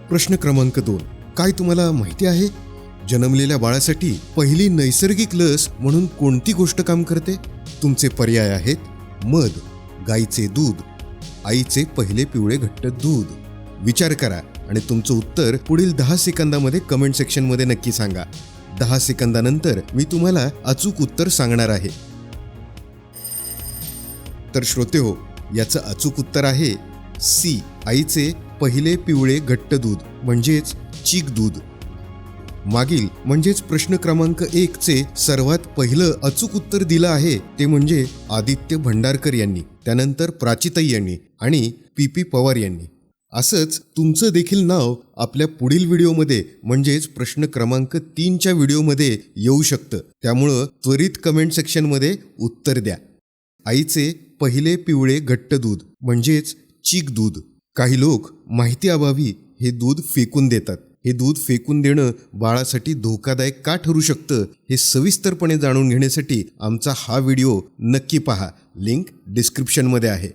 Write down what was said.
प्रश्न क्रमांक 2. काय तुम्हाला माहिती आहे जन्मलेल्या बाळासाठी पहिली नैसर्गिक लस म्हणून कोणती गोष्ट काम करते? तुमचे पर्याय आहेत मध, गाईचे दूध, आईचे पहिले पिवळे घट्ट दूध. विचार करा आणि तुमचं उत्तर पुढील 10 सेकंदामध्ये कमेंट सेक्शनमध्ये नक्की सांगा. 10 सेकंदानंतर मी तुम्हाला अचूक उत्तर सांगणार आहे. तर श्रोते हो, याचं अचूक उत्तर आहे सी, आईचे पहिले पिवळे घट्ट दूध म्हणजेच चीक दूध. मागील म्हणजेच प्रश्न क्रमांक 1चे सर्वात पहिलं अचूक उत्तर दिलं आहे ते म्हणजे आदित्य भंडारकर यांनी, त्यानंतर प्राचीताई यांनी आणि पी पवार यांनी. असंच तुमचं देखील नाव आपल्या पुढील व्हिडिओमध्ये म्हणजेच प्रश्न क्रमांक 3च्या व्हिडिओमध्ये येऊ शकतं. त्यामुळं त्वरित कमेंट सेक्शनमध्ये उत्तर द्या. आईचे पहिले पिवळे घट्ट दूध म्हणजेच चीक दूध. काही लोक माहिती अभावी हे दूध फेकून देतात. हे दूध फेकून देणं बाळासाठी धोकादायक का ठरू शकतं हे सविस्तरपणे जाणून घेण्यासाठी आमचा हा व्हिडिओ नक्की पहा. लिंक डिस्क्रिप्शनमध्ये आहे.